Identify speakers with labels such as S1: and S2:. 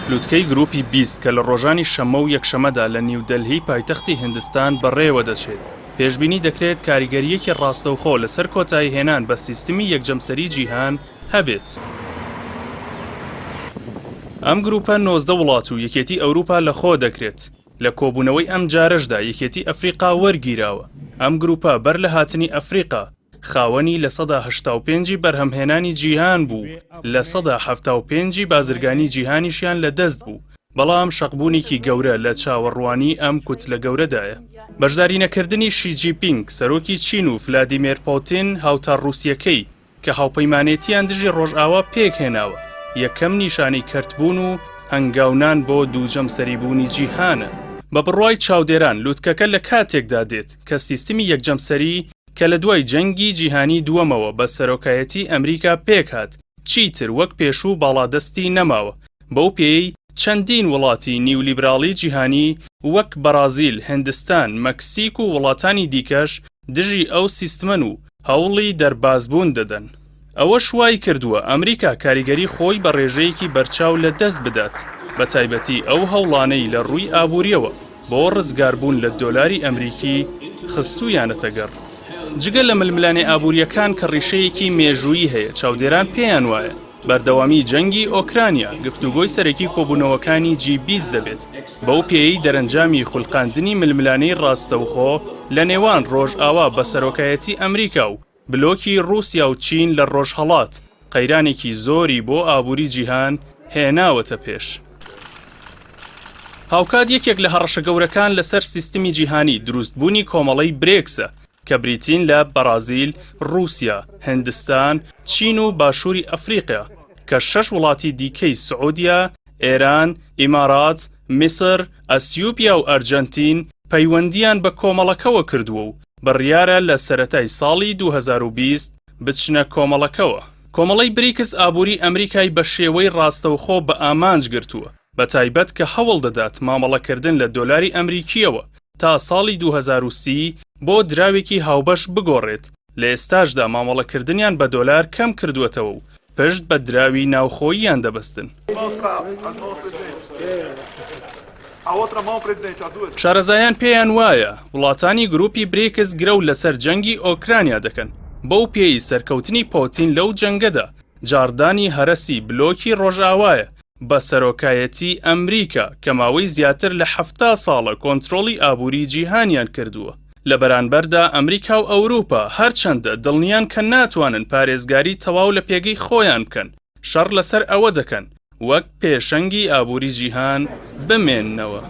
S1: لوتکەی گروپی 20 کە لە ڕۆژانی شەمە و یەکشەمەدا لە نیودەلهی پایتەختی هیندستان بەڕێوە دەچێت. پێشبینی دەکرێت کاریگەریەکی ڕاستەوخۆ لەسەر کۆتایی هێنان بە سیستمی یەکجەمسەری جیهان هەبێت. ئەم گروپە 19 وڵات و یەکێتی ئەوروپا لە خۆ دەکرێت. لە کۆبوونەوەی ئەم جارەشدا یەکێتی ئەفریقا وەرگیراوە. ئەم گروپە بەر لە هاتنی ئەفریقا خاوەنی لە 85 بەرهەمهێنانی جیهان بوو، لە 75 بازرگانی جیهانیشیان لە دەست بوو، بەڵام شەقبوونێکی گەورە لە چاوەڕوانی ئەم کوتلە گەورەدایە. بەشدارینەکردنی شی جینپینگ سەرۆکی چین و ڤلادیمیر پوتین هاوتار ڕووسیەکەی کە هاوپەیمانێتیان دژی ڕۆژئاوا پێک هێناوە یەکەم نیشانەی کەرتبوون و هەنگاونان بۆ دووجەمسەریبوونی جیهانە. بە بڕوای چاودێران لوتکەکە لە کاتێکدا دێت کە سیستمی یەکجەمسەری کە لە دوای جەنگی جیهانی دووەمەوە بە سەرۆکایەتی ئەمریکا پێک هات چیتر وەک پێشوو باڵادەستی نەماوە. بەو پێی چەندین وڵاتی نیولیبراڵی جیهانی وەک بەرازیل، هیندستان، مەکسیک و وڵاتانی دیکەش دژی ئەو سیستمەن و هەوڵی دەربازبوون دەدەن. ئەوە شوای کردووە ئەمریکا کاریگەری خۆی بە ڕێژەیەکی بەرچاو لە دەست بدات، بە تایبەتی ئەو هەوڵانەی لە ڕووی ئابووریەوە بۆ ڕزگاربوون لە دۆلاری ئەمریکی خستوویانەتە گەڕ. جگە لە ململانێ ئابووریەکان کە ڕیشەیەکی مێژوویی هەیە، چاودێران پێیان وایە بەردەوامی جەنگی ئۆکرانیا گفتوگۆی سەرەکی کۆبوونەوەکانی G20 دەبێت. بەو پێی دەرەنجامی خوڵقاندنی ململانەی ڕاستەوخۆ لە نێوان ڕۆژئاوا بە سەرۆکایەتی ئەمریکا و بلۆکی رووسیا و چین لە ڕۆژهەڵات قەیرانێکی زۆری بۆ ئابووری جیهان هێناوەتە پێش. هاوکات یەکێک لە هەڕەشە گەورەکان لەسەر سیستمی جیهانی دروستبوونی کۆمەڵەی برێکسە کە بریتین لە بەرازیل، رووسیا، هیندستان، چین و باشووری ئەفریقیا کە 6 وڵاتی دیکەی سعودیا، ئێران، ئیمارات، میسر، ئەسیوپیا و ئەرجەنتین پەیوەندیان بە کۆمەڵەکەوە کردووە و بڕیارە لە سەرەتای ساڵی 2020 بچنە کۆمەڵەکەوە. کۆمەڵەی بریکس ئابووری ئەمریکای بە شێوەی ڕاستەوخۆ بە ئامانج گرتووە، بە تایبەت کە هەوڵ دەدات مامەڵەکردن لە دۆلاری ئەمریکیەوە تا ساڵی 2030 بۆ دراوێکی هاوبەش بگۆڕێت. لە ئێستاشدا مامەڵەکردنیان بە دۆلار کەم کردووەتەوە و پشت بە دراوی ناوخۆییان دەبەستن. شارەزایان پێیان وایە وڵاتانی گروپی بریکس گرەو لەسەر جەنگی ئۆکرانیا دەکەن. بەو پێی سەرکەوتنی پۆتین لەو جەنگەدا جاردانی هەرەسی بلۆکی ڕۆژئاوایە بە سەرۆکایەتی ئەمریکا کە ماوەی زیاتر لە 70 ساڵە کۆنتڕۆڵی ئابووری جیهانیان کردووە. لە بەرانبەردا ئەمریکا و ئەوروپا هەرچەندە دڵنیان کە ناتوانن پارێزگاری تەواو لە پێگەی خۆیان بکەن، شەڕ لەسەر ئەوە دەکەن وەک پێشەنگی ئابووری جیهان بمێننەوە.